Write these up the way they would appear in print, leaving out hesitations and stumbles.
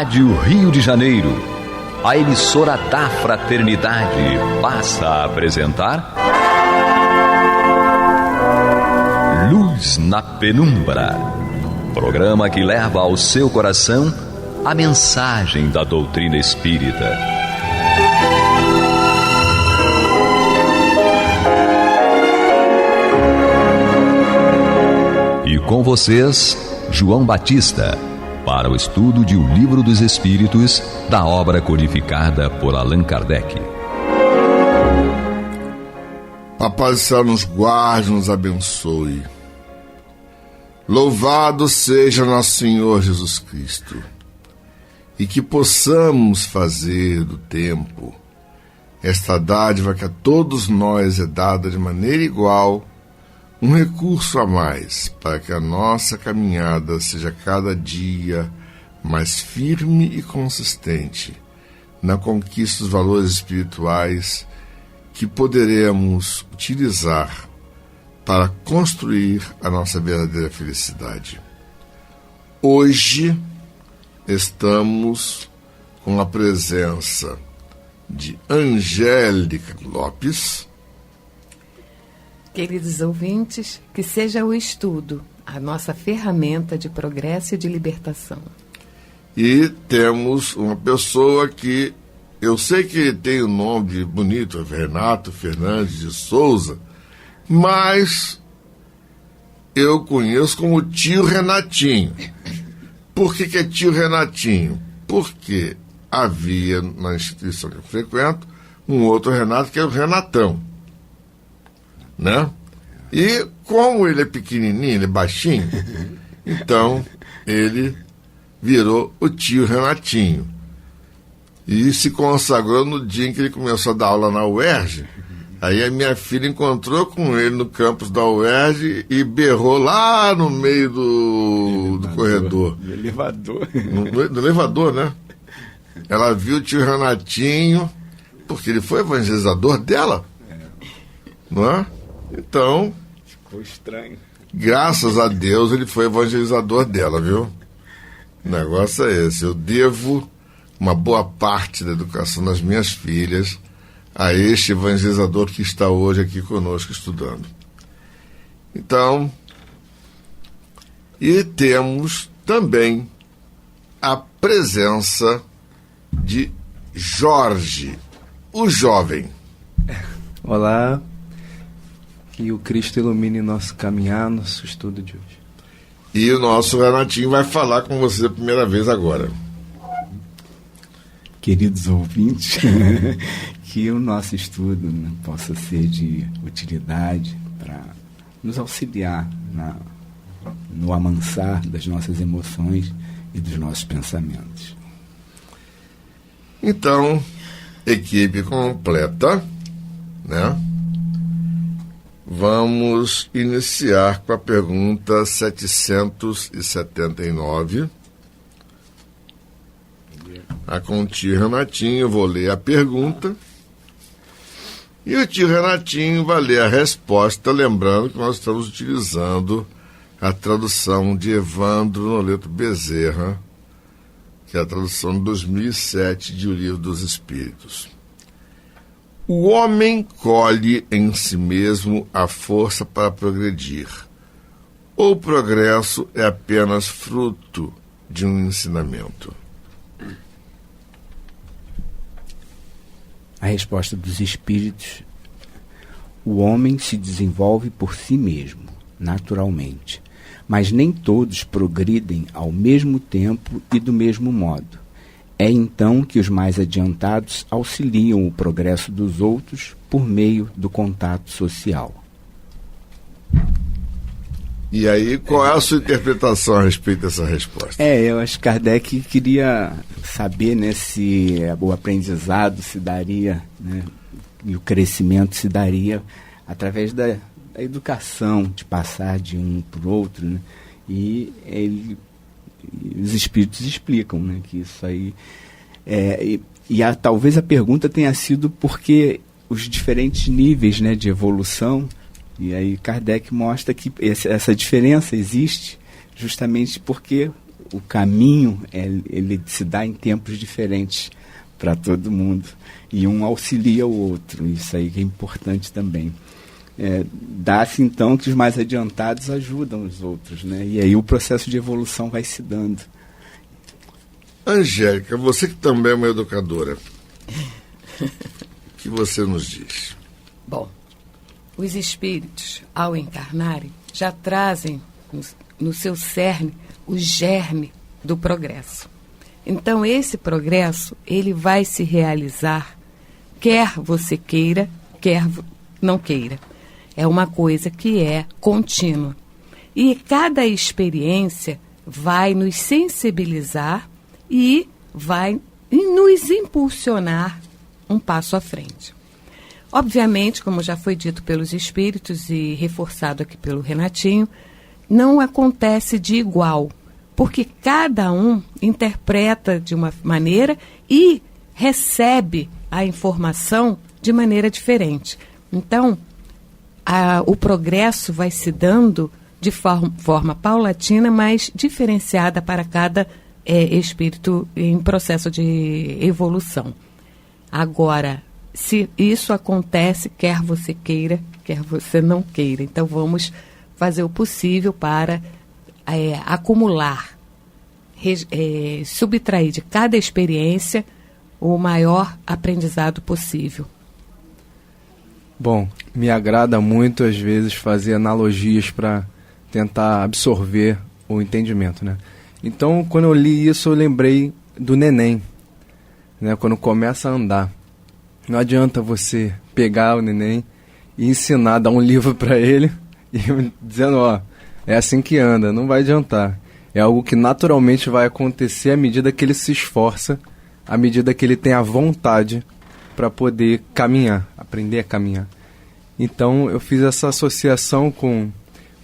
Rádio Rio de Janeiro, a emissora da Fraternidade, passa a apresentar Luz na Penumbra, programa que leva ao seu coração a mensagem da doutrina espírita. E com vocês, João Batista, para o estudo de O Livro dos Espíritos, da obra codificada por Allan Kardec. A paz do céu nos guarde, nos abençoe. Louvado seja nosso Senhor Jesus Cristo. E que possamos fazer do tempo esta dádiva que a todos nós é dada de maneira igual, um recurso a mais para que a nossa caminhada seja cada dia mais firme e consistente na conquista dos valores espirituais que poderemos utilizar para construir a nossa verdadeira felicidade. Hoje estamos com a presença de Angélica Lopes. Queridos ouvintes, que seja o estudo a nossa ferramenta de progresso e de libertação. E temos uma pessoa que eu sei que tem o nome bonito, Renato Fernandes de Souza, mas eu conheço como tio Renatinho. Por que é tio Renatinho? Porque havia na instituição que eu frequento um outro Renato que é o Renatão, né? E como ele é pequenininho, ele é baixinho, então ele virou o tio Renatinho e se consagrou no dia em que ele começou a dar aula na UERJ. Aí a minha filha encontrou com ele no campus da UERJ e berrou lá no meio do corredor. No elevador. No elevador, né? Ela viu o tio Renatinho, porque ele foi evangelizador dela. Não é? Então, ficou estranho. Graças a Deus ele foi evangelizador dela, viu? O negócio é esse. Eu devo uma boa parte da educação das minhas filhas a este evangelizador que está hoje aqui conosco estudando. Então, e temos também a presença de Jorge, o jovem. Olá. Que o Cristo ilumine nosso caminhar, nosso estudo de hoje. E o nosso Renatinho vai falar com você a primeira vez agora. Queridos ouvintes, que o nosso estudo, né, possa ser de utilidade para nos auxiliar no amansar das nossas emoções e dos nossos pensamentos. Então, equipe completa, né? Vamos iniciar com a pergunta 779. Com o tio Renatinho, eu vou ler a pergunta. E o tio Renatinho vai ler a resposta, lembrando que nós estamos utilizando a tradução de Evandro Noleto Bezerra, que é a tradução de 2007 de O Livro dos Espíritos. O homem colhe em si mesmo a força para progredir. Ou o progresso é apenas fruto de um ensinamento? A resposta dos espíritos: o homem se desenvolve por si mesmo, naturalmente, mas nem todos progridem ao mesmo tempo e do mesmo modo. É então que os mais adiantados auxiliam o progresso dos outros por meio do contato social. E aí, qual é a sua interpretação a respeito dessa resposta? Eu acho que Kardec queria saber, né, se o aprendizado se daria, né, e o crescimento se daria através da educação, de passar de um para o outro, né, e os espíritos explicam, né, que isso aí talvez a pergunta tenha sido porque os diferentes níveis, né, de evolução, e aí Kardec mostra que essa diferença existe justamente porque o caminho ele se dá em tempos diferentes para todo mundo. E um auxilia o outro. Isso aí que é importante também. Dá-se então que os mais adiantados ajudam os outros, né? E aí o processo de evolução vai se dando. Angélica, você que também é uma educadora, o que você nos diz? Bom, os espíritos, ao encarnarem, já trazem no seu cerne o germe do progresso. Então, esse progresso, ele vai se realizar, quer você queira, quer não queira. É uma coisa que é contínua. E cada experiência vai nos sensibilizar e vai nos impulsionar um passo à frente. Obviamente, como já foi dito pelos espíritos e reforçado aqui pelo Renatinho, não acontece de igual, porque cada um interpreta de uma maneira e recebe a informação de maneira diferente. Então, o progresso vai se dando de forma paulatina, mas diferenciada para cada espírito em processo de evolução. Agora, se isso acontece, quer você queira, quer você não queira. Então, vamos fazer o possível para acumular, subtrair de cada experiência o maior aprendizado possível. Bom, me agrada muito, às vezes, fazer analogias para tentar absorver o entendimento, né? Então, quando eu li isso, eu lembrei do neném, né? Quando começa a andar. Não adianta você pegar o neném e ensinar, dar um livro para ele e dizendo, é assim que anda. Não vai adiantar. É algo que naturalmente vai acontecer à medida que ele se esforça, à medida que ele tem a vontade para poder caminhar, aprender a caminhar. Então, eu fiz essa associação com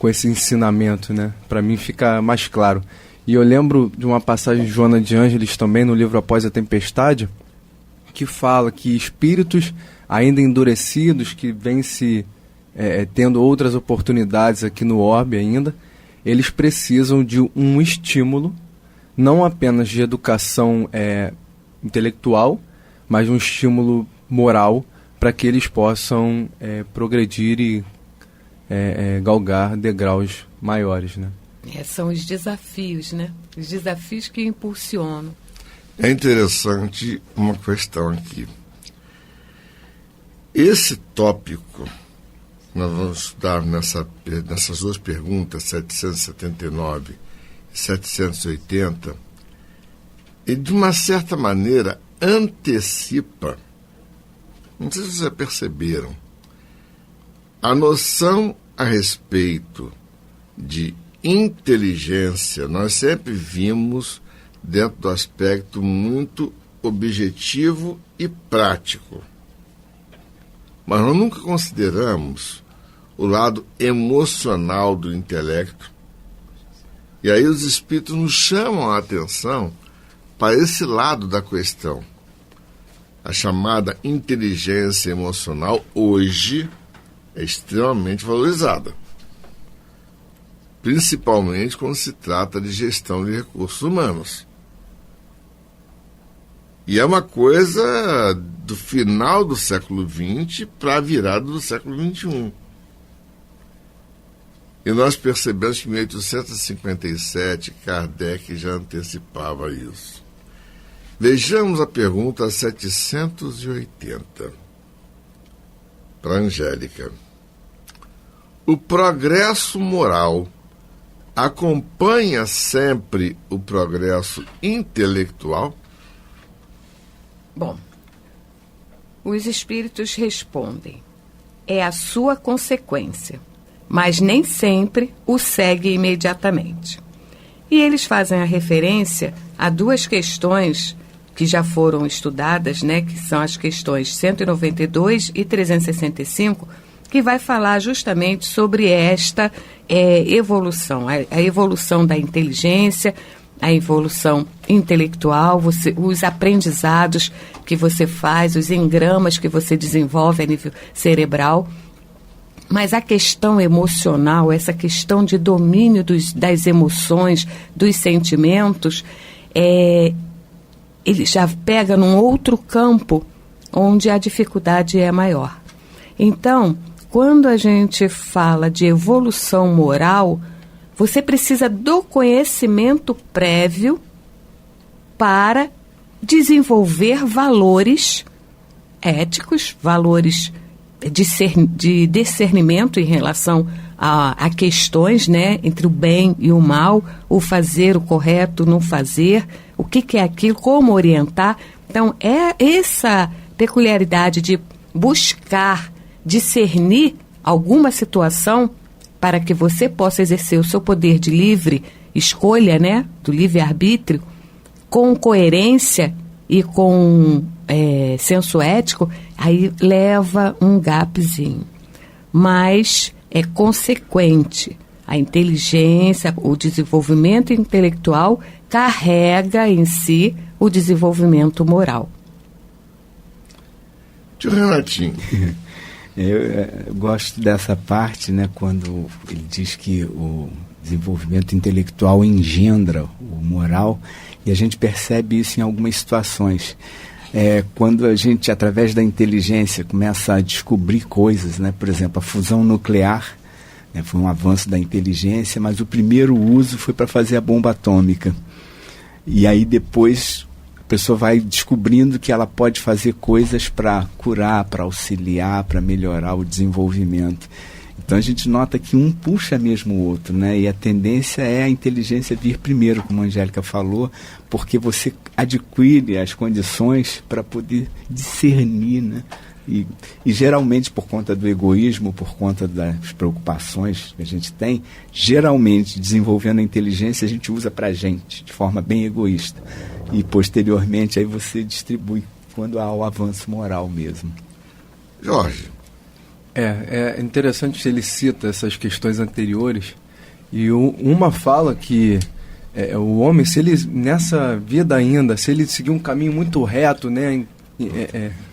esse ensinamento, né? Para mim ficar mais claro. E eu lembro de uma passagem de Joana de Ângeles também, no livro Após a Tempestade, que fala que espíritos ainda endurecidos, que vêm se tendo outras oportunidades aqui no orbe ainda, eles precisam de um estímulo, não apenas de educação intelectual, mas um estímulo moral para que eles possam progredir e galgar degraus maiores, né? São os desafios, né? Os desafios que impulsionam. É interessante uma questão aqui. Esse tópico, nós vamos estudar nessas duas perguntas, 779 e 780, e de uma certa maneira antecipa, não sei se vocês perceberam, a noção a respeito de inteligência. Nós sempre vimos dentro do aspecto muito objetivo e prático. Mas nós nunca consideramos o lado emocional do intelecto. E aí os espíritos nos chamam a atenção para esse lado da questão. A chamada inteligência emocional hoje é extremamente valorizada. Principalmente quando se trata de gestão de recursos humanos. E é uma coisa do final do século XX para a virada do século XXI. E nós percebemos que em 1857 Kardec já antecipava isso. Vejamos a pergunta 780 para a Angélica. O progresso moral acompanha sempre o progresso intelectual? Bom, os espíritos respondem, é a sua consequência, mas nem sempre o segue imediatamente. E eles fazem a referência a duas questões que já foram estudadas, né, que são as questões 192 e 365, que vai falar justamente sobre esta evolução, a evolução da inteligência, a evolução intelectual, os aprendizados que você faz, os engramas que você desenvolve a nível cerebral. Mas a questão emocional, essa questão de domínio das emoções, dos sentimentos, ele já pega num outro campo onde a dificuldade é maior. Então, quando a gente fala de evolução moral, você precisa do conhecimento prévio para desenvolver valores éticos, valores de discernimento em relação a questões, né, entre o bem e o mal, o fazer o correto, não fazer, o que é aquilo, como orientar. Então, é essa peculiaridade de buscar discernir alguma situação para que você possa exercer o seu poder de livre escolha, né, do livre-arbítrio, com coerência e com senso ético, aí leva um gapzinho. Mas é consequente. A inteligência, o desenvolvimento intelectual carrega em si o desenvolvimento moral. Tio Renatinho. Eu gosto dessa parte, né, quando ele diz que o desenvolvimento intelectual engendra o moral, e a gente percebe isso em algumas situações. Quando a gente, através da inteligência, começa a descobrir coisas, né, por exemplo, a fusão nuclear, né, foi um avanço da inteligência, mas o primeiro uso foi para fazer a bomba atômica. E aí depois a pessoa vai descobrindo que ela pode fazer coisas para curar, para auxiliar, para melhorar o desenvolvimento. Então a gente nota que um puxa mesmo o outro, né? E a tendência é a inteligência vir primeiro, como a Angélica falou, porque você adquire as condições para poder discernir, né? E geralmente por conta do egoísmo, por conta das preocupações que a gente tem, geralmente desenvolvendo a inteligência a gente usa para a gente, de forma bem egoísta. E posteriormente aí você distribui quando há o avanço moral mesmo. Jorge. É interessante que ele cita essas questões anteriores, e uma fala que o homem, se ele, nessa vida ainda, se ele seguir um caminho muito reto, né,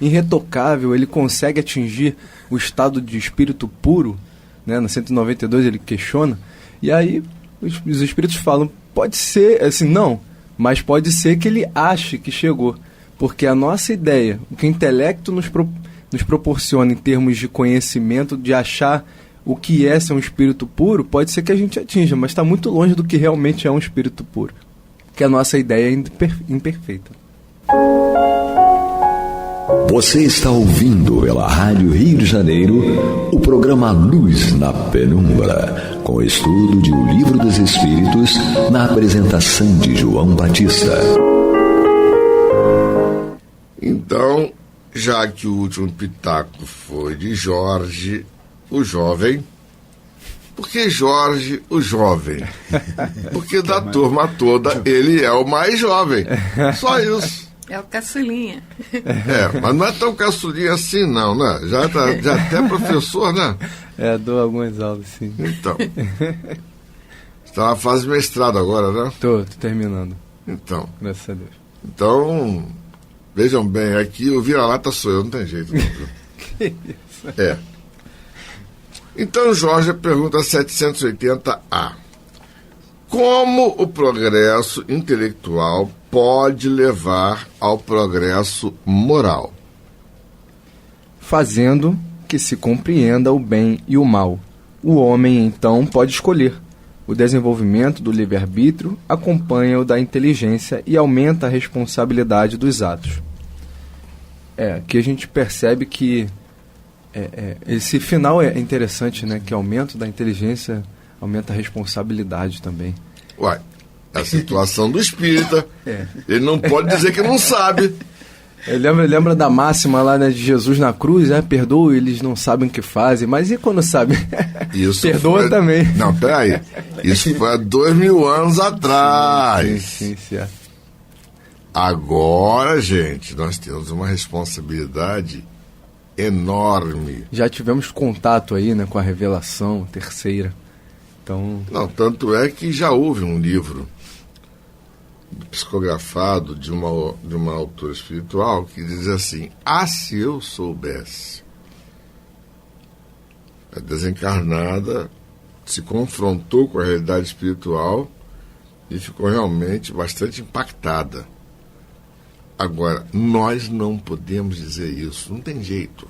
irretocável, ele consegue atingir o estado de espírito puro, né, no 192 ele questiona, e aí os espíritos falam, pode ser, assim, não, mas pode ser que ele ache que chegou, porque a nossa ideia, o que o intelecto nos proporciona em termos de conhecimento, de achar o que é ser um espírito puro, pode ser que a gente atinja, mas está muito longe do que realmente é um espírito puro, que a nossa ideia é imperfeita. Você está ouvindo pela Rádio Rio de Janeiro o programa Luz na Penumbra, com estudo de O Livro dos Espíritos, na apresentação de João Batista. Então, já que o último pitaco foi de Jorge, o jovem. Por que Jorge, o jovem? Porque da turma toda ele é o mais jovem. Só isso. É o caçulinha. Mas não é tão caçulinha assim não, né? Já até professor, né? Dou algumas aulas, sim. Então. Você está na fase de mestrado agora, né? Tô terminando. Então. Graças a Deus. Então, vejam bem, aqui o vira-lata sou eu, não tem jeito. Não. Que isso? Então, Jorge, pergunta 780A. Como o progresso intelectual pode levar ao progresso moral? Fazendo que se compreenda o bem e o mal. O homem, então, pode escolher. O desenvolvimento do livre-arbítrio acompanha o da inteligência e aumenta a responsabilidade dos atos. Aqui a gente percebe que esse final é interessante, né? Que aumento da inteligência aumenta a responsabilidade também. Uai, a situação do espírita. Ele não pode dizer que não sabe. Lembra da máxima lá, né, de Jesus na cruz, perdoa, eles não sabem o que fazem, mas e quando sabem? Isso perdoa foi... também. Não, peraí. Isso foi há 2000 anos atrás. Sim, certo. Agora, gente, nós temos uma responsabilidade enorme. Já tivemos contato aí, né, com a revelação terceira. Então... Não, tanto é que já houve um livro psicografado de uma autora espiritual que diz assim: se eu soubesse A desencarnada se confrontou com a realidade espiritual e ficou realmente bastante impactada. Agora, nós não podemos dizer isso, não tem jeito.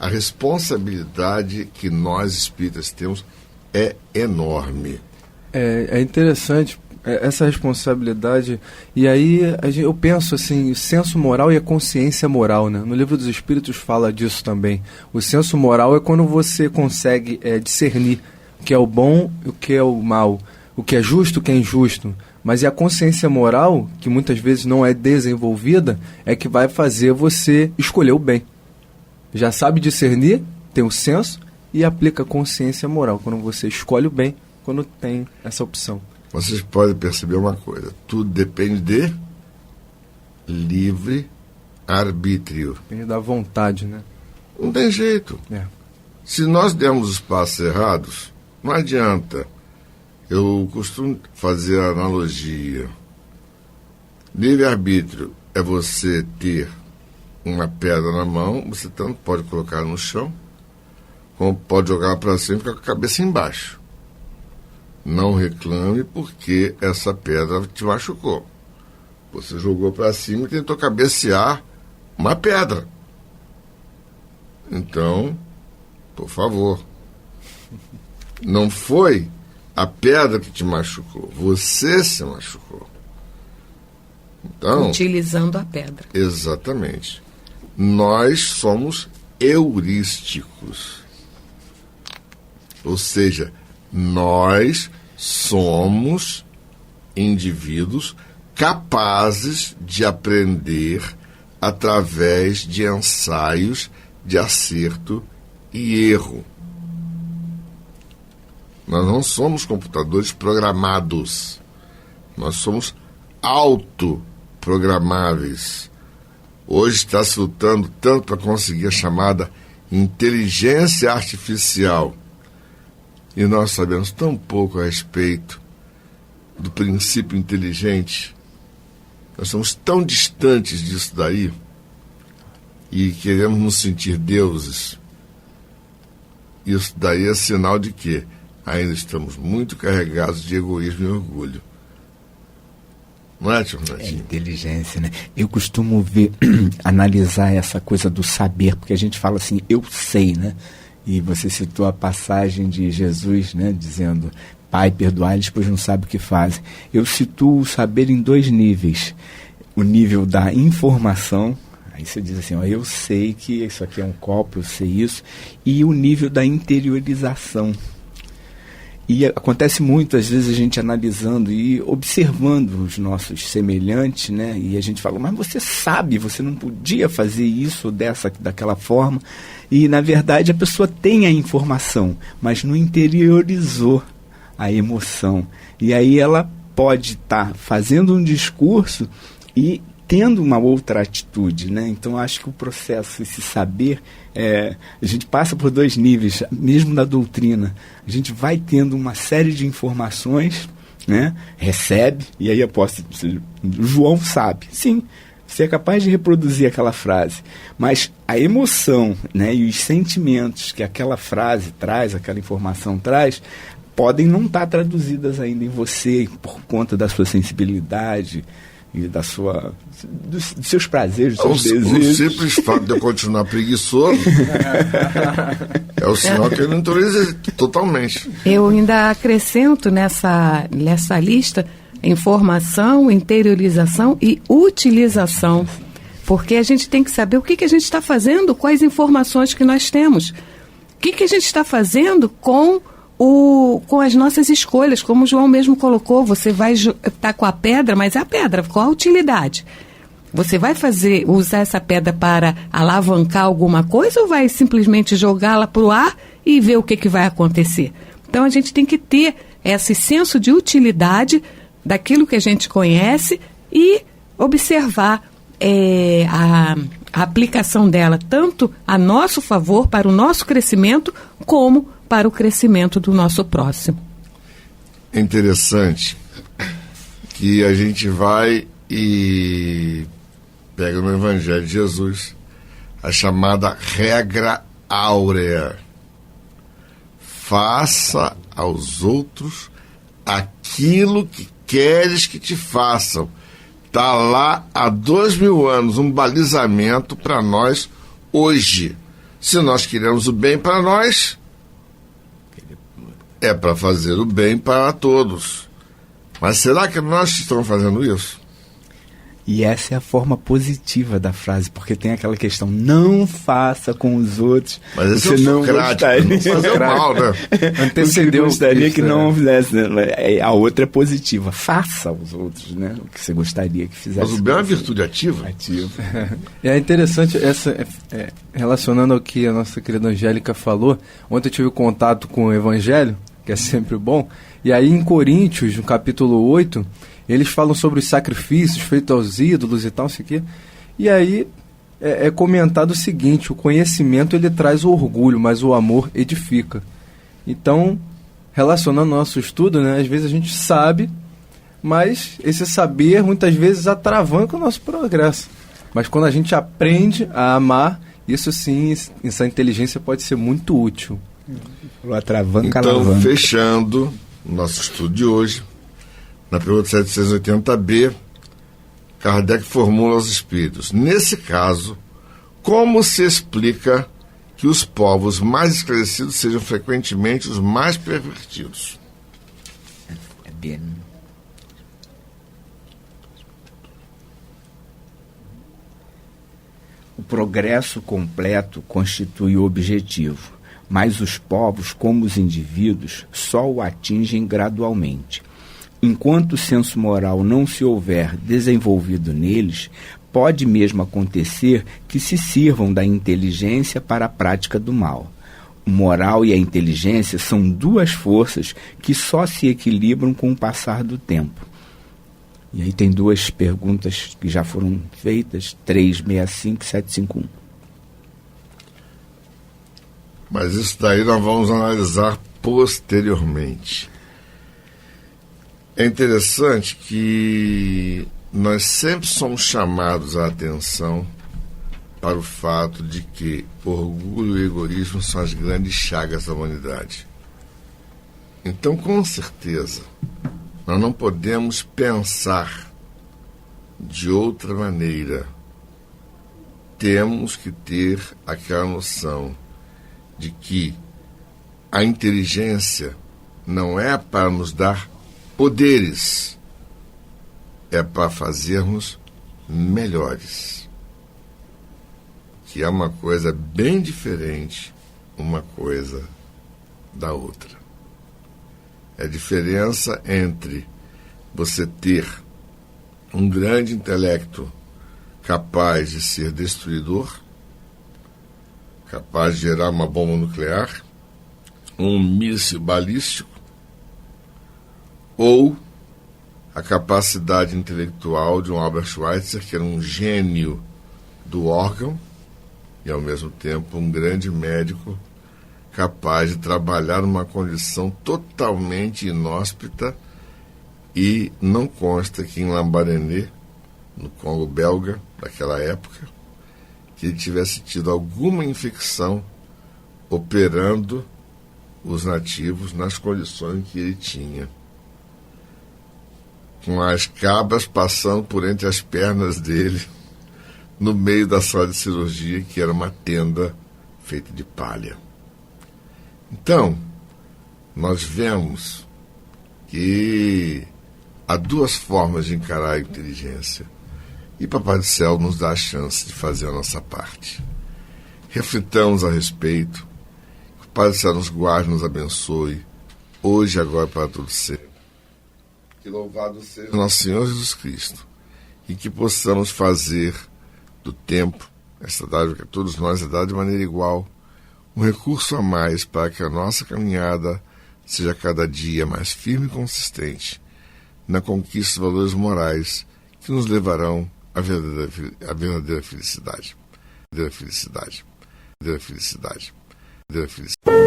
A responsabilidade que nós espíritas temos é enorme. É interessante essa responsabilidade. E aí eu penso assim, o senso moral e a consciência moral, né? No Livro dos Espíritos fala disso também. O senso moral é quando você consegue discernir o que é o bom e o que é o mal, o que é justo e o que é injusto. Mas a consciência moral, que muitas vezes não é desenvolvida, é que vai fazer você escolher o bem. Já sabe discernir, tem o senso e aplica a consciência moral, quando você escolhe o bem, quando tem essa opção. Vocês podem perceber uma coisa, tudo depende de livre arbítrio. Depende da vontade, né? Não tem jeito. Se nós dermos os passos errados, não adianta. Eu costumo fazer a analogia. Livre-arbítrio é você ter uma pedra na mão, você tanto pode colocar no chão, como pode jogar para cima e ficar com a cabeça embaixo. Não reclame porque essa pedra te machucou. Você jogou para cima e tentou cabecear uma pedra. Então, por favor, não foi a pedra que te machucou, você se machucou. Então, utilizando a pedra. Exatamente. Nós somos heurísticos. Ou seja, nós somos indivíduos capazes de aprender através de ensaios de acerto e erro. Nós não somos computadores programados. Nós somos autoprogramáveis. Hoje está se lutando tanto para conseguir a chamada inteligência artificial. E nós sabemos tão pouco a respeito do princípio inteligente. Nós somos tão distantes disso daí e queremos nos sentir deuses. Isso daí é sinal de que ainda estamos muito carregados de egoísmo e orgulho. Não é, tio Renatinho? É inteligência, né? Eu costumo analisar essa coisa do saber, porque a gente fala assim, eu sei, né? E você citou a passagem de Jesus, né? Dizendo, Pai, perdoai-lhes, pois não sabem o que fazem. Eu situo o saber em 2 níveis. O nível da informação, aí você diz assim, ó, eu sei que isso aqui é um copo, eu sei isso. E o nível da interiorização. E acontece muito, às vezes, a gente analisando e observando os nossos semelhantes, né? E a gente fala, mas você sabe, você não podia fazer isso daquela forma. E, na verdade, a pessoa tem a informação, mas não interiorizou a emoção. E aí ela pode estar fazendo um discurso e tendo uma outra atitude, né? Então, acho que o processo, esse saber, a gente passa por 2 níveis, mesmo da doutrina. A gente vai tendo uma série de informações, né? Recebe, e aí o João sabe, sim, você é capaz de reproduzir aquela frase, mas a emoção, né, e os sentimentos que aquela frase traz, aquela informação traz, podem não estar traduzidas ainda em você, por conta da sua sensibilidade, e dos seus prazeres, dos seus desejos. O simples fato de eu continuar preguiçoso é o sinal que eu não autorizo totalmente. Eu ainda acrescento nessa lista informação, interiorização e utilização, porque a gente tem que saber o que a gente está fazendo com as informações que nós temos. O que a gente está fazendo com as nossas escolhas, como o João mesmo colocou, você vai estar com a pedra, mas a pedra, qual a utilidade? Você vai usar essa pedra para alavancar alguma coisa ou vai simplesmente jogá-la para o ar e ver o que vai acontecer? Então a gente tem que ter esse senso de utilidade daquilo que a gente conhece e observar a aplicação dela tanto a nosso favor, para o nosso crescimento, como para o crescimento do nosso próximo. É interessante que a gente vai e pega no Evangelho de Jesus a chamada regra áurea. faça aos outros aquilo que queres que te façam. Está lá há 2000 anos um balizamento para nós hoje. Se nós queremos o bem para nós, é para fazer o bem para todos. Mas será que nós estamos fazendo isso? E essa é a forma positiva da frase, porque tem aquela questão, não faça com os outros. Mas esse você é não gostaria. não fazer o mal, né? Antecedeu. Você gostaria que não né? fizesse. Né? A outra é positiva. Faça aos outros, né? O que você gostaria que fizesse. Mas o bem é uma virtude ativa. É interessante, relacionando ao que a nossa querida Angélica falou. Ontem eu tive contato com o Evangelho, que é sempre bom. E aí em Coríntios, no capítulo 8... eles falam sobre os sacrifícios feitos aos ídolos e tal, isso aqui. E aí é comentado o seguinte: o conhecimento ele traz o orgulho, mas o amor edifica. Então, relacionando ao nosso estudo, né, às vezes a gente sabe, mas esse saber muitas vezes atravanca o nosso progresso. Mas quando a gente aprende a amar, isso sim, essa inteligência pode ser muito útil. Atravanca, então, alavanca. fechando o nosso estudo de hoje, na pergunta 780b, Kardec formula aos espíritos: nesse caso, como se explica que os povos mais esclarecidos sejam frequentemente os mais pervertidos? É bem. O progresso completo constitui o objetivo, mas os povos, como os indivíduos, só o atingem gradualmente. Enquanto o senso moral não se houver desenvolvido neles, pode mesmo acontecer que se sirvam da inteligência para a prática do mal. O moral e a inteligência são duas forças que só se equilibram com o passar do tempo. E aí tem duas perguntas que já foram feitas, 365 e 751. Mas isso daí nós vamos analisar posteriormente. É interessante que nós sempre somos chamados a atenção para o fato de que orgulho e egoísmo são as grandes chagas da humanidade. Então, com certeza, nós não podemos pensar de outra maneira. Temos que ter aquela noção de que a inteligência não é para nos dar poderes, é para fazermos melhores, que é uma coisa bem diferente uma coisa da outra. É a diferença entre você ter um grande intelecto capaz de ser destruidor, capaz de gerar uma bomba nuclear, um míssil balístico, ou a capacidade intelectual de um Albert Schweitzer, que era um gênio do órgão e, ao mesmo tempo, um grande médico capaz de trabalhar numa condição totalmente inóspita, e não consta que em Lambaréné, no Congo belga daquela época, que ele tivesse tido alguma infecção operando os nativos nas condições que ele tinha, com as cabras passando por entre as pernas dele, no meio da sala de cirurgia, que era uma tenda feita de palha. Então, nós vemos que há duas formas de encarar a inteligência, e Papai do Céu nos dá a chance de fazer a nossa parte. Reflitamos a respeito, que o Pai do Céu nos guarde, nos abençoe, hoje e agora para todo sempre. Que louvado seja nosso Senhor Jesus Cristo, e que possamos fazer do tempo, esta dádiva que a todos nós é dada de maneira igual, um recurso a mais para que a nossa caminhada seja cada dia mais firme e consistente na conquista de valores morais que nos levarão à verdadeira felicidade. Verdadeira felicidade. Verdadeira felicidade. Verdadeira felicidade.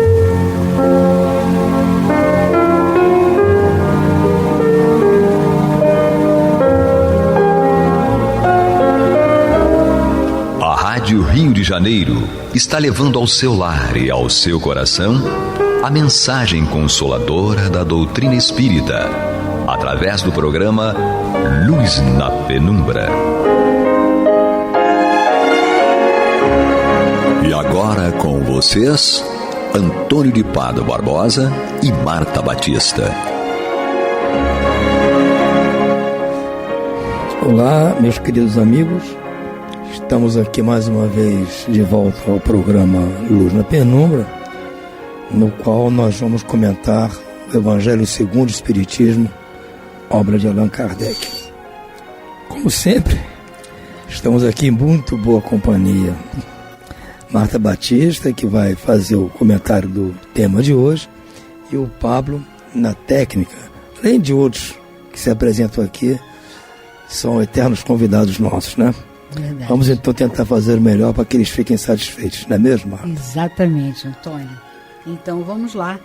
A Rádio Rio de Janeiro está levando ao seu lar e ao seu coração a mensagem consoladora da doutrina espírita, através do programa Luz na Penumbra. E agora com vocês, Antônio de Pádua Barbosa e Marta Batista. Olá, meus queridos amigos. Estamos aqui mais uma vez de volta ao programa Luz na Penumbra, no qual nós vamos comentar o Evangelho segundo o Espiritismo, obra de Allan Kardec. Como sempre, estamos aqui em muito boa companhia. Marta Batista, que vai fazer o comentário do tema de hoje, e o Pablo na técnica, além de outros que se apresentam aqui, são eternos convidados nossos, né? Verdade. Vamos então tentar fazer o melhor para que eles fiquem satisfeitos, não é mesmo, Marta? Exatamente, Antônio. Então vamos lá,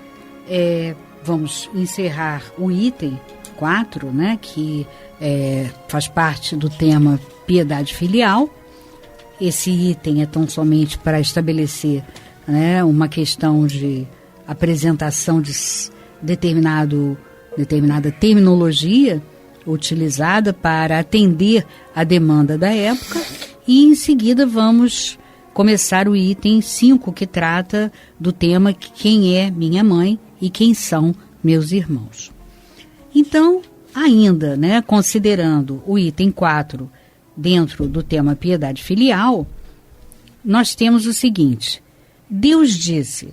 vamos encerrar o item 4, né, que faz parte do tema piedade filial. Esse item é tão somente para estabelecer, né, uma questão de apresentação de determinada terminologia utilizada para atender a demanda da época, e em seguida vamos começar o item 5, que trata do tema quem é minha mãe e quem são meus irmãos. Então, ainda, né, considerando o item 4 dentro do tema piedade filial, nós temos o seguinte: Deus disse: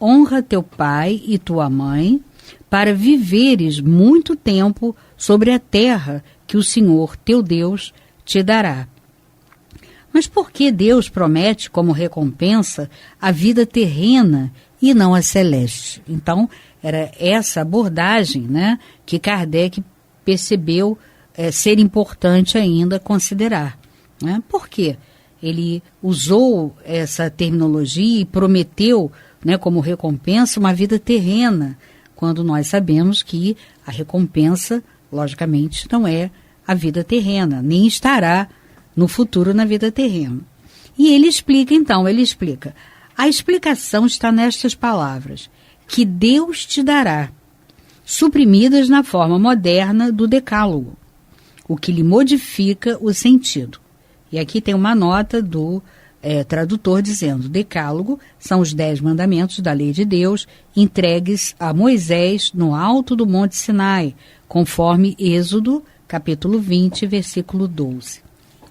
honra teu pai e tua mãe, para viveres muito tempo sobre a terra que o Senhor teu Deus te dará. Mas por que Deus promete como recompensa a vida terrena e não a celeste? Então, era essa abordagem, né, que Kardec percebeu ser importante ainda considerar, né? Por quê? Ele usou essa terminologia e prometeu, né, como recompensa uma vida terrena, quando nós sabemos que a recompensa, logicamente, não é a vida terrena, nem estará no futuro na vida terrena. E ele explica, a explicação está nestas palavras: que Deus te dará, suprimidas na forma moderna do decálogo, o que lhe modifica o sentido. E aqui tem uma nota do tradutor dizendo: decálogo são os 10 mandamentos da lei de Deus entregues a Moisés no alto do Monte Sinai, conforme Êxodo, capítulo 20, versículo 12.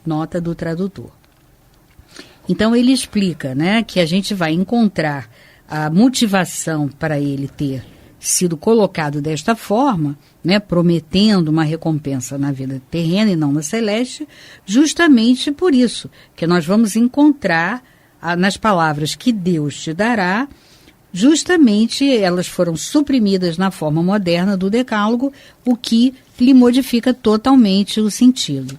Nota do tradutor. Então ele explica, né, que a gente vai encontrar a motivação para ele ter sido colocado desta forma, né, prometendo uma recompensa na vida terrena e não na celeste, justamente por isso, que nós vamos encontrar nas palavras que Deus te dará, justamente elas foram suprimidas na forma moderna do decálogo, o que lhe modifica totalmente o sentido.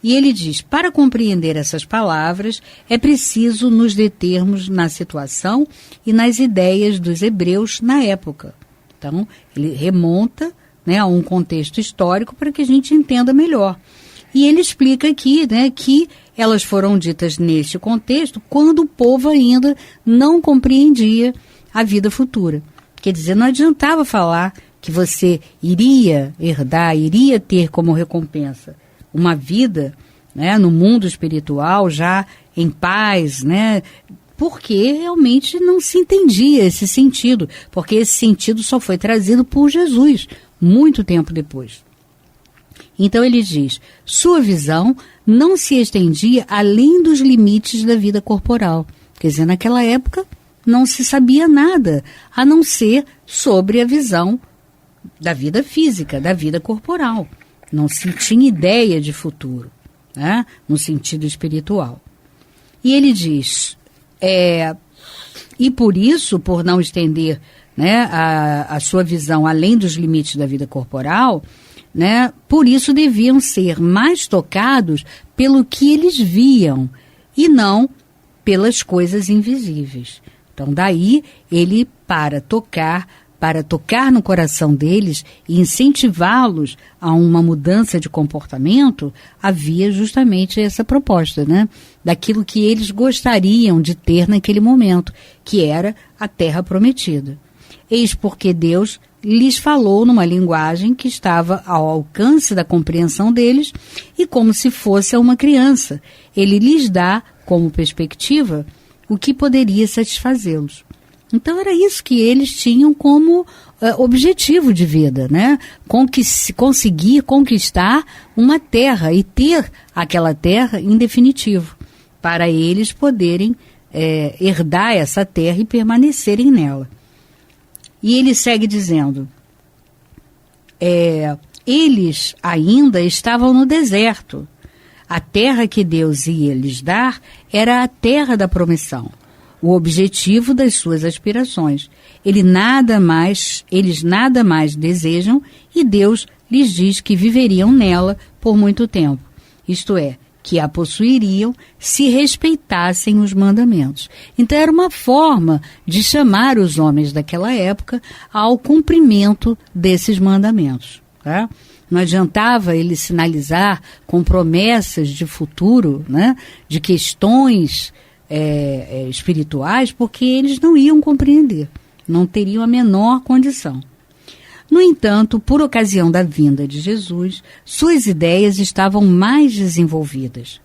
E ele diz: para compreender essas palavras, é preciso nos determos na situação e nas ideias dos hebreus na época. Então, ele remonta, né, a um contexto histórico para que a gente entenda melhor. E ele explica aqui, né, que elas foram ditas neste contexto quando o povo ainda não compreendia a vida futura. Quer dizer, não adiantava falar que você iria herdar, iria ter como recompensa uma vida, né, no mundo espiritual, já em paz, né, porque realmente não se entendia esse sentido, porque esse sentido só foi trazido por Jesus, muito tempo depois. Então ele diz: sua visão não se estendia além dos limites da vida corporal. Quer dizer, naquela época não se sabia nada, a não ser sobre a visão da vida física, da vida corporal. Não se tinha ideia de futuro, né, no sentido espiritual. E ele diz... e por isso, por não estender, né, a sua visão além dos limites da vida corporal, né, por isso deviam ser mais tocados pelo que eles viam e não pelas coisas invisíveis. Então daí ele, para tocar no coração deles e incentivá-los a uma mudança de comportamento, havia justamente essa proposta, né? Daquilo que eles gostariam de ter naquele momento, que era a terra prometida. Eis porque Deus lhes falou numa linguagem que estava ao alcance da compreensão deles e como se fosse a uma criança. Ele lhes dá, como perspectiva, o que poderia satisfazê-los. Então era isso que eles tinham como objetivo de vida, né? Conseguir conquistar uma terra e ter aquela terra em definitivo, para eles poderem herdar essa terra e permanecerem nela. E ele segue dizendo, eles ainda estavam no deserto. A terra que Deus ia lhes dar era a terra da promissão, o objetivo das suas aspirações. Eles nada mais desejam e Deus lhes diz que viveriam nela por muito tempo. Isto é, que a possuiriam se respeitassem os mandamentos. Então era uma forma de chamar os homens daquela época ao cumprimento desses mandamentos. Tá? Não adiantava ele sinalizar com promessas de futuro, né, de questões espirituais, porque eles não iam compreender, não teriam a menor condição. No entanto, por ocasião da vinda de Jesus, suas ideias estavam mais desenvolvidas,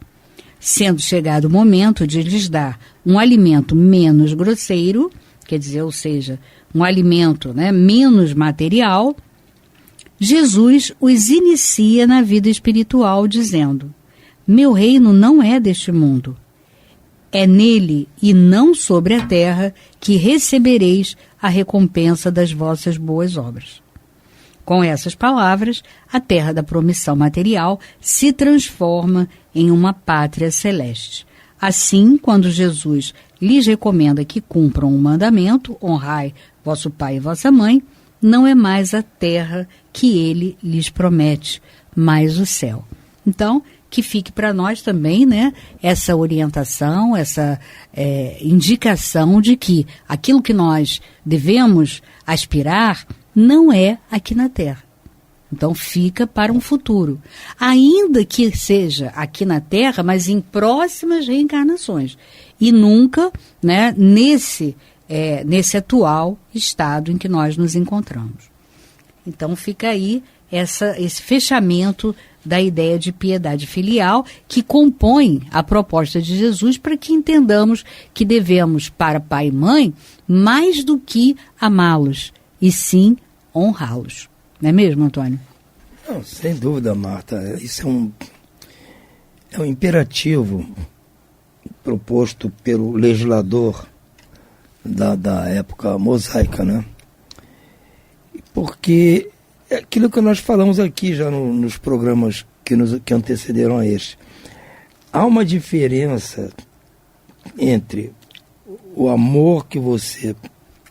sendo chegado o momento de lhes dar um alimento menos grosseiro, quer dizer, ou seja, um alimento, né, menos material. Jesus os inicia na vida espiritual dizendo: meu reino não é deste mundo. É nele e não sobre a terra que recebereis a recompensa das vossas boas obras. Com essas palavras, a terra da promissão material se transforma em uma pátria celeste. Assim, quando Jesus lhes recomenda que cumpram o mandamento, honrai vosso pai e vossa mãe, não é mais a terra que ele lhes promete, mas o céu. Então, que fique para nós também, né, essa orientação, essa indicação de que aquilo que nós devemos aspirar não é aqui na Terra. Então fica para um futuro. Ainda que seja aqui na Terra, mas em próximas reencarnações. E nunca, né, nesse atual estado em que nós nos encontramos. Então fica aí esse fechamento da ideia de piedade filial que compõe a proposta de Jesus para que entendamos que devemos, para pai e mãe, mais do que amá-los, e sim honrá-los. Não é mesmo, Antônio? Não, sem dúvida, Marta. Isso é um imperativo proposto pelo legislador da época mosaica, né? Porque é aquilo que nós falamos aqui já nos programas que antecederam a este. Há uma diferença entre o amor que você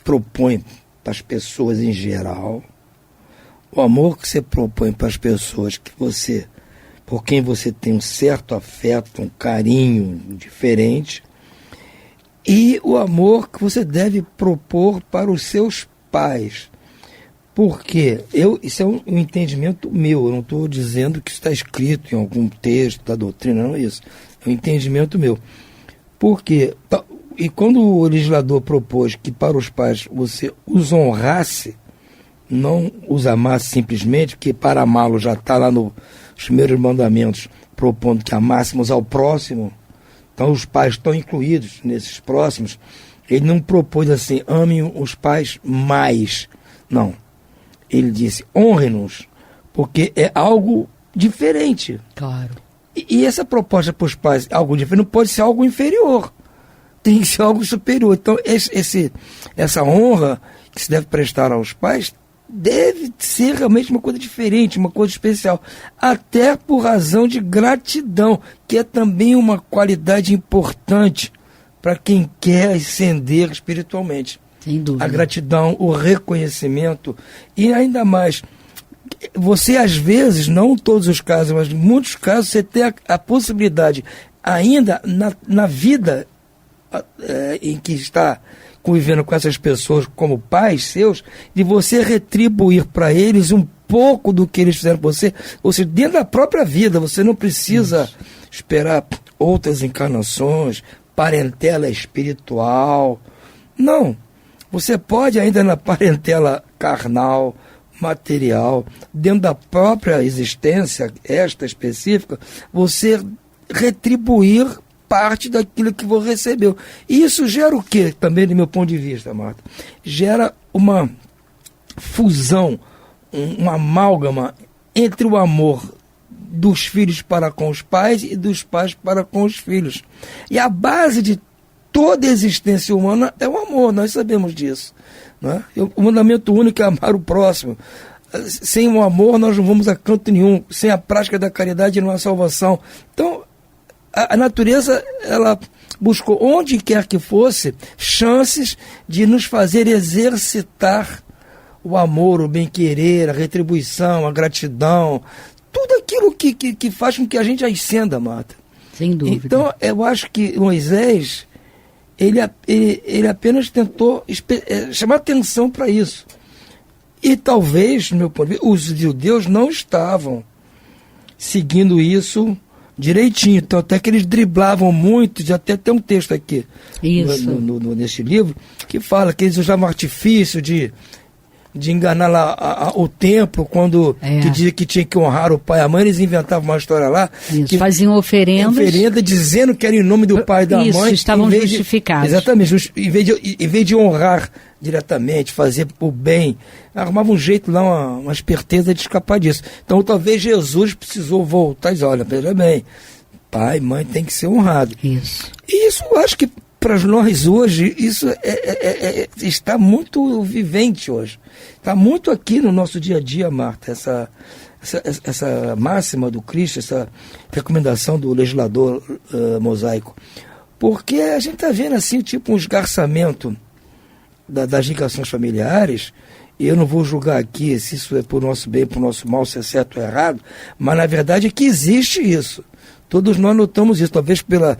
propõe para as pessoas em geral, o amor que você propõe para as pessoas por quem você tem um certo afeto, um carinho diferente, e o amor que você deve propor para os seus pais. Porque isso é um entendimento meu, eu não estou dizendo que isso está escrito em algum texto da doutrina, não é isso. É um entendimento meu. Porque, e quando o legislador propôs que para os pais você os honrasse, não os amasse simplesmente, porque para amá-lo já está lá nos primeiros mandamentos, propondo que amássemos ao próximo, então os pais estão incluídos nesses próximos. Ele não propôs assim, amem os pais mais, não. Ele disse, honre-nos, porque é algo diferente. Claro. E essa proposta para os pais, algo diferente, não pode ser algo inferior. Tem que ser algo superior. Então, essa honra que se deve prestar aos pais deve ser realmente uma coisa diferente, uma coisa especial. Até por razão de gratidão, que é também uma qualidade importante para quem quer ascender espiritualmente. Sem dúvida. A gratidão, o reconhecimento e ainda mais, você às vezes, não em todos os casos, mas em muitos casos você tem a possibilidade ainda na vida em que está convivendo com essas pessoas como pais seus, de você retribuir para eles um pouco do que eles fizeram por você, ou seja, dentro da própria vida. Você não precisa esperar outras encarnações, parentela espiritual, não. Você pode ainda na parentela carnal, material, dentro da própria existência, esta específica, você retribuir parte daquilo que você recebeu. E isso gera o quê? Também do meu ponto de vista, Marta? Gera uma fusão, uma amálgama entre o amor dos filhos para com os pais e dos pais para com os filhos. E a base de toda a existência humana é o amor, nós sabemos disso. Né? O mandamento único é amar o próximo. Sem o amor nós não vamos a canto nenhum. Sem a prática da caridade não há salvação. Então, a natureza, ela buscou, onde quer que fosse, chances de nos fazer exercitar o amor, o bem-querer, a retribuição, a gratidão, tudo aquilo que faz com que a gente ascenda, Marta. Sem dúvida. Então, eu acho que Moisés, ele apenas tentou chamar atenção para isso. E talvez, no meu ponto de vista, os judeus não estavam seguindo isso direitinho. Então, até que eles driblavam muito, já até tem um texto aqui nesse livro, que fala que eles usavam artifício de enganar lá o templo, quando que dizia que tinha que honrar o pai e a mãe, eles inventavam uma história lá. Isso, que faziam oferenda dizendo que era em nome do pai e da mãe. Isso, estavam justificados. Exatamente, em vez de honrar diretamente, fazer o bem, arrumava um jeito lá, uma esperteza de escapar disso. Então talvez Jesus precisou voltar e dizer, olha, veja bem, pai e mãe tem que ser honrado. Isso. E isso eu acho que para nós hoje, isso está muito vivente hoje. Está muito aqui no nosso dia a dia, Marta, essa máxima do Cristo, essa recomendação do legislador mosaico. Porque a gente está vendo assim, tipo um esgarçamento das ligações familiares, e eu não vou julgar aqui se isso é por nosso bem, por nosso mal, se é certo ou errado, mas na verdade é que existe isso. Todos nós notamos isso, talvez pela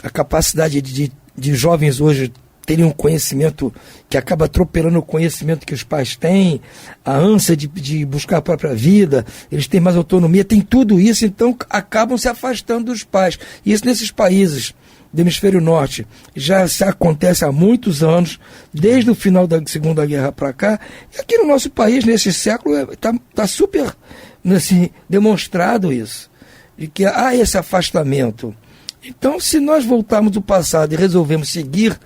a capacidade de jovens hoje terem um conhecimento que acaba atropelando o conhecimento que os pais têm, a ânsia de buscar a própria vida, eles têm mais autonomia, tem tudo isso, então acabam se afastando dos pais. E isso nesses países do hemisfério norte já se acontece há muitos anos, desde o final da Segunda Guerra para cá, e aqui no nosso país, nesse século, está super assim, demonstrado isso, de que há esse afastamento. Então, se nós voltarmos do passado e resolvemos seguir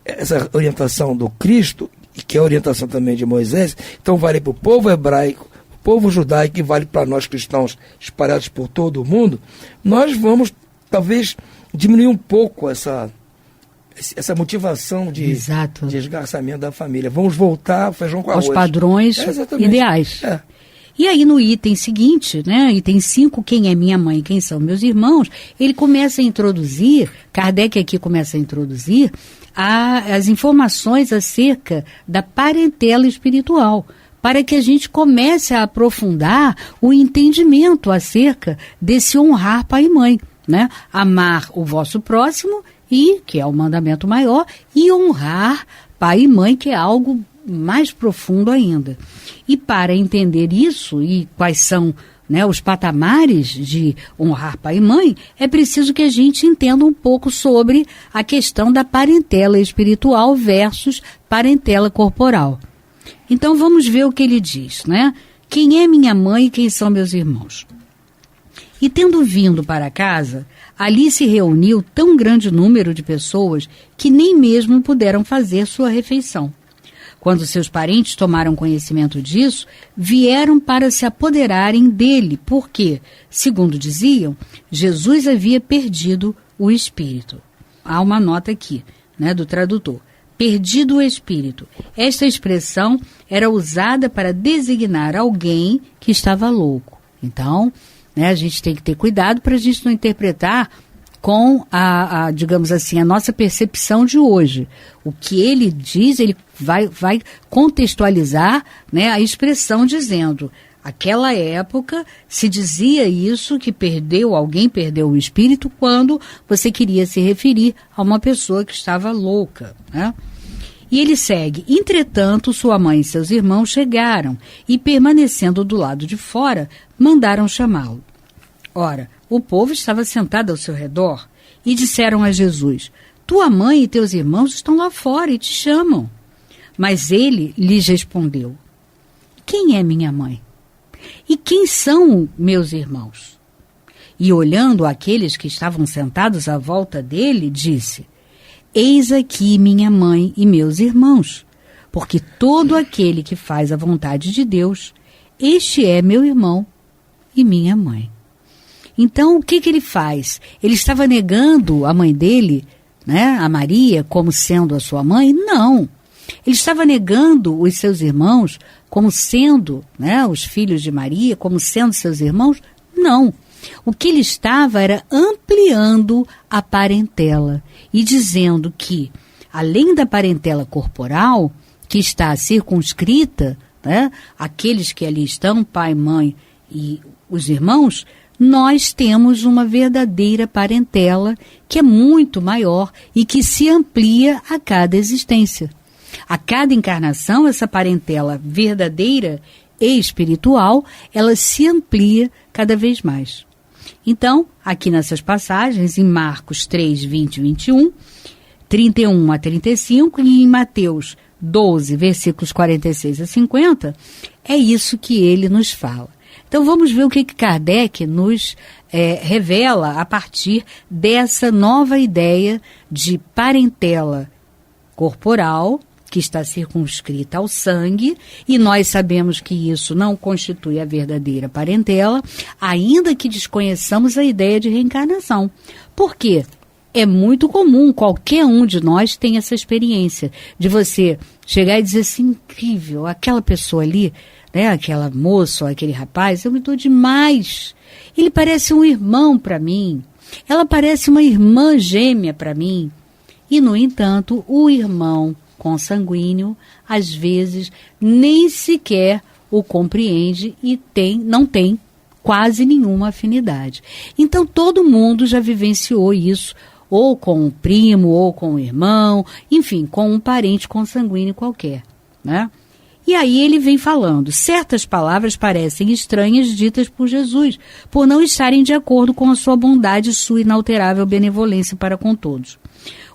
essa orientação do Cristo, que é a orientação também de Moisés, então vale para o povo hebraico, o povo judaico, e vale para nós cristãos espalhados por todo o mundo, nós vamos, talvez, diminuir um pouco essa motivação de esgarçamento da família. Vamos voltar ao feijão com arroz. Aos padrões ideais. E aí no item seguinte, né, item 5, quem é minha mãe, quem são meus irmãos, ele começa a introduzir, Kardec aqui começa a introduzir as informações acerca da parentela espiritual, para que a gente comece a aprofundar o entendimento acerca desse honrar pai e mãe, né? Amar o vosso próximo, que é o mandamento maior, e honrar pai e mãe, que é algo mais profundo ainda. E para entender isso e quais são, né, os patamares de honrar pai e mãe, é preciso que a gente entenda um pouco sobre a questão da parentela espiritual versus parentela corporal. Então vamos ver o que ele diz, né? Quem é minha mãe e quem são meus irmãos? E tendo vindo para casa, ali se reuniu tão grande número de pessoas que nem mesmo puderam fazer sua refeição. Quando seus parentes tomaram conhecimento disso, vieram para se apoderarem dele, porque, segundo diziam, Jesus havia perdido o espírito. Há uma nota aqui, né, do tradutor. Perdido o espírito. Esta expressão era usada para designar alguém que estava louco. Então, né, a gente tem que ter cuidado para a gente não interpretar com digamos assim, a nossa percepção de hoje. O que ele diz, ele vai contextualizar, né, a expressão dizendo, aquela época se dizia isso, que alguém perdeu o espírito quando você queria se referir a uma pessoa que estava louca, né? E ele segue, entretanto, sua mãe e seus irmãos chegaram e, permanecendo do lado de fora, mandaram chamá-lo. Ora, o povo estava sentado ao seu redor e disseram a Jesus, tua mãe e teus irmãos estão lá fora e te chamam. Mas ele lhes respondeu: quem é minha mãe? E quem são meus irmãos? E olhando aqueles que estavam sentados à volta dele, disse: eis aqui minha mãe e meus irmãos, porque todo aquele que faz a vontade de Deus, este é meu irmão e minha mãe. Então, o que ele faz? Ele estava negando a mãe dele, né, a Maria, como sendo a sua mãe? Não. Ele estava negando os seus irmãos como sendo, né, os filhos de Maria, como sendo seus irmãos? Não. O que ele estava era ampliando a parentela e dizendo que, além da parentela corporal, que está circunscrita, né, aqueles que ali estão, pai, mãe e os irmãos, nós temos uma verdadeira parentela que é muito maior e que se amplia a cada existência. A cada encarnação, essa parentela verdadeira e espiritual, ela se amplia cada vez mais. Então, aqui nessas passagens, em Marcos 3, 20 e 21, 31 a 35, e em Mateus 12, versículos 46 a 50, é isso que ele nos fala. Então vamos ver o que Kardec nos revela a partir dessa nova ideia de parentela corporal, que está circunscrita ao sangue, e nós sabemos que isso não constitui a verdadeira parentela, ainda que desconheçamos a ideia de reencarnação. Por quê? É muito comum, qualquer um de nós tem essa experiência de você chegar e dizer assim, incrível, aquela pessoa ali, né, aquela moça ou aquele rapaz, eu me dou demais. Ele parece um irmão para mim, ela parece uma irmã gêmea para mim. E, no entanto, o irmão consanguíneo, às vezes, nem sequer o compreende e não tem quase nenhuma afinidade. Então, todo mundo já vivenciou isso, ou com um primo, ou com um irmão, enfim, com um parente consanguíneo qualquer, né? E aí ele vem falando, certas palavras parecem estranhas ditas por Jesus, por não estarem de acordo com a sua bondade e sua inalterável benevolência para com todos.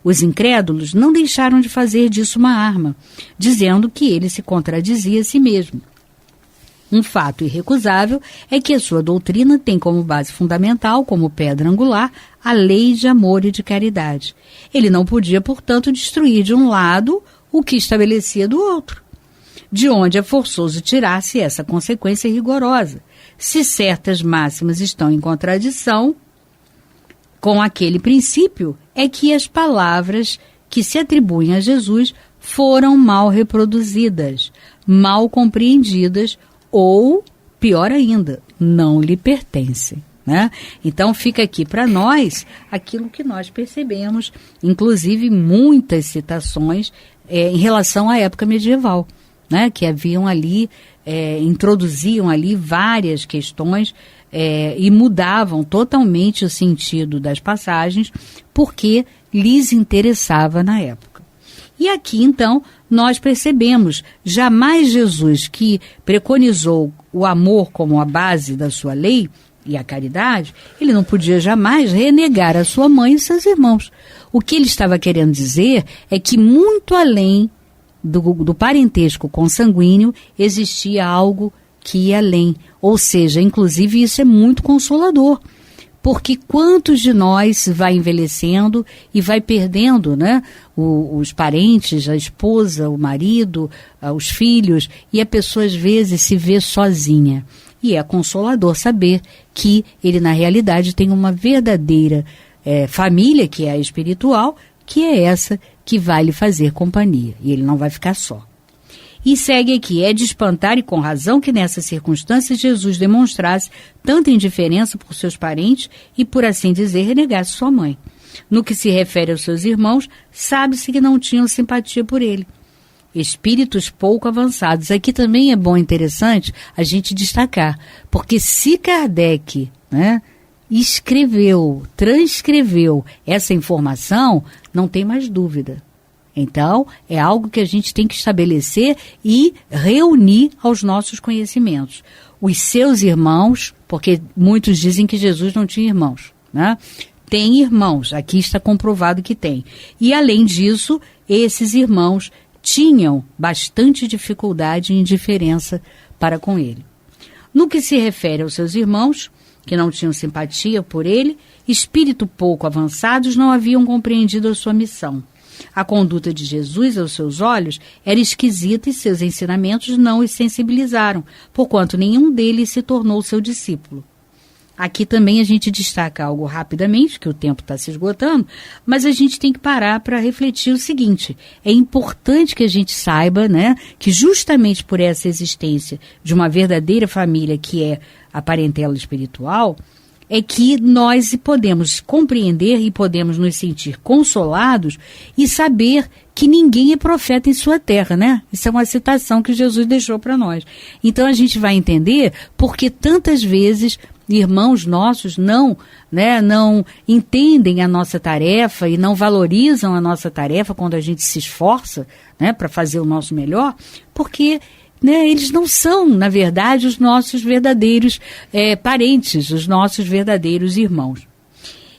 Os incrédulos não deixaram de fazer disso uma arma, dizendo que ele se contradizia a si mesmo. Um fato irrecusável é que a sua doutrina tem como base fundamental, como pedra angular, a lei de amor e de caridade. Ele não podia, portanto, destruir de um lado o que estabelecia do outro, de onde é forçoso tirar-se essa consequência rigorosa. Se certas máximas estão em contradição com aquele princípio, é que as palavras que se atribuem a Jesus foram mal reproduzidas, mal compreendidas ou, pior ainda, não lhe pertencem, né? Então fica aqui para nós aquilo que nós percebemos, inclusive muitas citações em relação à época medieval, né? Que haviam ali, introduziam ali várias questões e mudavam totalmente o sentido das passagens porque lhes interessava na época. E aqui, então, nós percebemos, jamais Jesus, que preconizou o amor como a base da sua lei e a caridade, ele não podia jamais renegar a sua mãe e seus irmãos. O que ele estava querendo dizer é que muito além do parentesco consanguíneo existia algo que ia além. Ou seja, inclusive isso é muito consolador, porque quantos de nós vai envelhecendo e vai perdendo, né, os parentes, a esposa, o marido, os filhos, e a pessoa às vezes se vê sozinha. E é consolador saber que ele na realidade tem uma verdadeira família, que é a espiritual, que é essa que vai lhe fazer companhia, e ele não vai ficar só. E segue aqui, é de espantar e com razão que nessas circunstâncias Jesus demonstrasse tanta indiferença por seus parentes e, por assim dizer, renegasse sua mãe. No que se refere aos seus irmãos, sabe-se que não tinham simpatia por ele. Espíritos pouco avançados. Aqui também é bom e interessante a gente destacar, porque se Kardec, né, transcreveu essa informação, não tem mais dúvida. Então, é algo que a gente tem que estabelecer e reunir aos nossos conhecimentos. Os seus irmãos, porque muitos dizem que Jesus não tinha irmãos, né? Tem irmãos, aqui está comprovado que tem. E, além disso, esses irmãos tinham bastante dificuldade e indiferença para com ele. No que se refere aos seus irmãos, que não tinham simpatia por ele, espírito pouco avançados não haviam compreendido a sua missão. A conduta de Jesus aos seus olhos era esquisita e seus ensinamentos não os sensibilizaram, porquanto nenhum deles se tornou seu discípulo. Aqui também a gente destaca algo rapidamente, que o tempo está se esgotando, mas a gente tem que parar para refletir o seguinte: é importante que a gente saiba, né, que justamente por essa existência de uma verdadeira família que é a parentela espiritual, é que nós podemos compreender e podemos nos sentir consolados e saber que ninguém é profeta em sua terra, né? Isso é uma citação que Jesus deixou para nós. Então a gente vai entender porque tantas vezes irmãos nossos não entendem a nossa tarefa e não valorizam a nossa tarefa quando a gente se esforça, né, para fazer o nosso melhor, porque eles não são, na verdade, os nossos verdadeiros parentes, os nossos verdadeiros irmãos.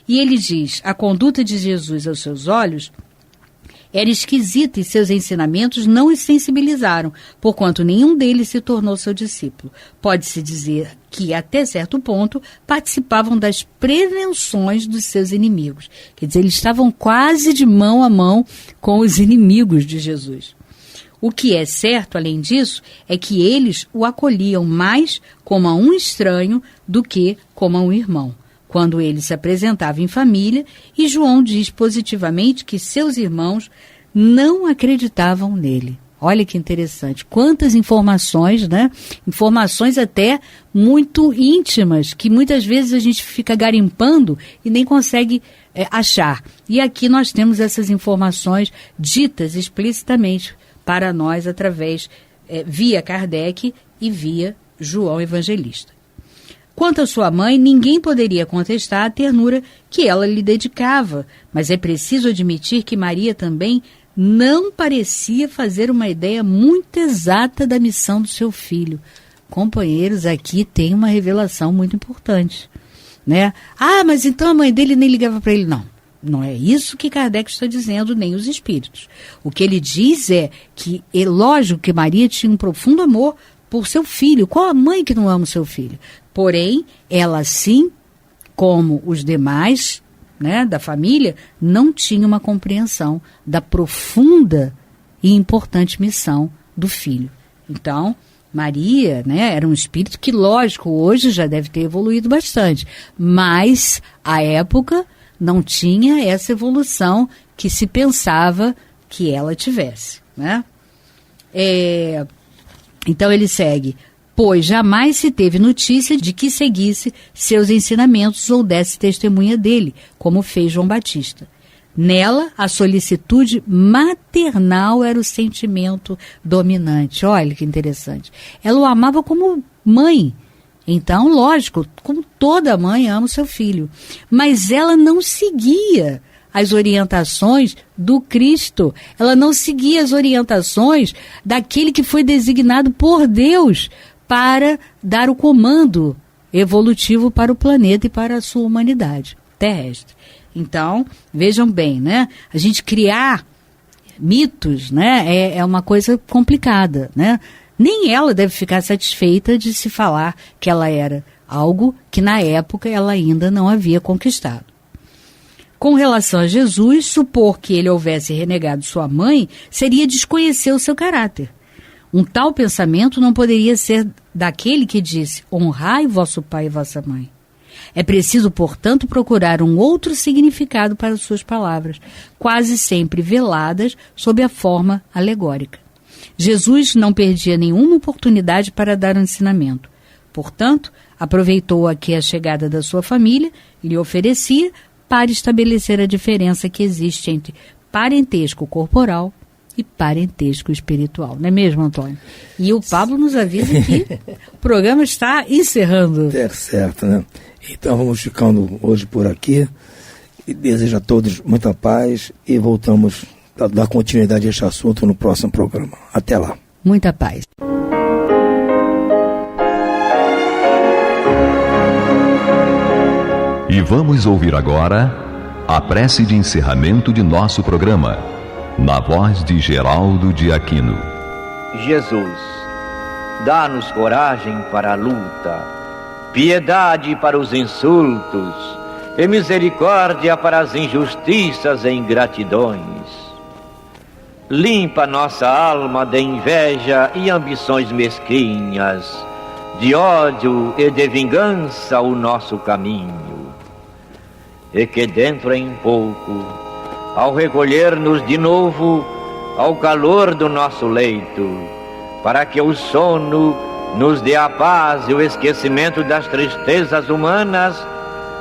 E ele diz, a conduta de Jesus aos seus olhos era esquisita e seus ensinamentos não os sensibilizaram, porquanto nenhum deles se tornou seu discípulo. Pode-se dizer que, até certo ponto, participavam das prevenções dos seus inimigos. Quer dizer, eles estavam quase de mão a mão com os inimigos de Jesus. O que é certo, além disso, é que eles o acolhiam mais como a um estranho do que como a um irmão, quando ele se apresentava em família, e João diz positivamente que seus irmãos não acreditavam nele. Olha que interessante, quantas informações, né? Informações até muito íntimas, que muitas vezes a gente fica garimpando e nem consegue achar. E aqui nós temos essas informações ditas explicitamente para nós através, via Kardec e via João Evangelista. Quanto à sua mãe, ninguém poderia contestar a ternura que ela lhe dedicava, mas é preciso admitir que Maria também não parecia fazer uma ideia muito exata da missão do seu filho. Companheiros, aqui tem uma revelação muito importante, né? Ah, mas então a mãe dele nem ligava para ele. Não é isso que Kardec está dizendo, nem os espíritos. O que ele diz é que, é lógico que Maria tinha um profundo amor por seu filho. Qual a mãe que não ama o seu filho? Porém, ela, assim como os demais, né, da família, não tinha uma compreensão da profunda e importante missão do filho. Então, Maria, né, era um espírito que, lógico, hoje já deve ter evoluído bastante, mas, à época, não tinha essa evolução que se pensava que ela tivesse, né? Então ele segue, pois jamais se teve notícia de que seguisse seus ensinamentos ou desse testemunha dele, como fez João Batista. Nela, a solicitude maternal era o sentimento dominante. Olha que interessante. Ela o amava como mãe. Então, lógico, como toda mãe ama o seu filho. Mas ela não seguia as orientações do Cristo. Ela não seguia as orientações daquele que foi designado por Deus para dar o comando evolutivo para o planeta e para a sua humanidade terrestre. Então, vejam bem, né? A gente criar mitos, né, é uma coisa complicada, né? Nem ela deve ficar satisfeita de se falar que ela era algo que na época ela ainda não havia conquistado. Com relação a Jesus, supor que ele houvesse renegado sua mãe seria desconhecer o seu caráter. Um tal pensamento não poderia ser daquele que disse: honrai vosso pai e vossa mãe. É preciso, portanto, procurar um outro significado para suas palavras, quase sempre veladas sob a forma alegórica. Jesus não perdia nenhuma oportunidade para dar um ensinamento. Portanto, aproveitou aqui a chegada da sua família e lhe oferecia para estabelecer a diferença que existe entre parentesco corporal e parentesco espiritual. Não é mesmo, Antônio? E o Pablo nos avisa que o programa está encerrando. É certo, né? Então vamos ficando hoje por aqui e desejo a todos muita paz e voltamos a dar continuidade a este assunto no próximo programa. Até lá. Muita paz. E vamos ouvir agora a prece de encerramento de nosso programa. na voz de Geraldo de Aquino. Jesus, dá-nos coragem para a luta, piedade para os insultos e misericórdia para as injustiças e ingratidões. Limpa nossa alma de inveja e ambições mesquinhas, de ódio e de vingança o nosso caminho. E que dentro em pouco, ao recolher-nos de novo ao calor do nosso leito, para que o sono nos dê a paz e o esquecimento das tristezas humanas,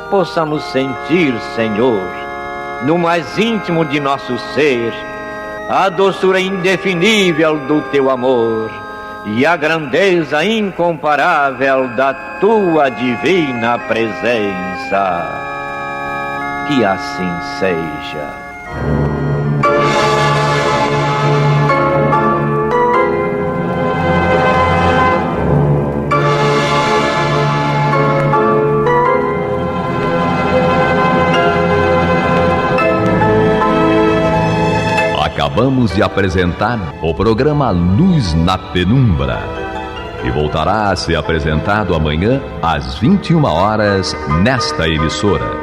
possamos sentir, Senhor, no mais íntimo de nosso ser, a doçura indefinível do Teu amor e a grandeza incomparável da Tua divina presença. Que assim seja. Acabamos de apresentar o programa Luz na Penumbra, que voltará a ser apresentado amanhã às 21 horas nesta emissora.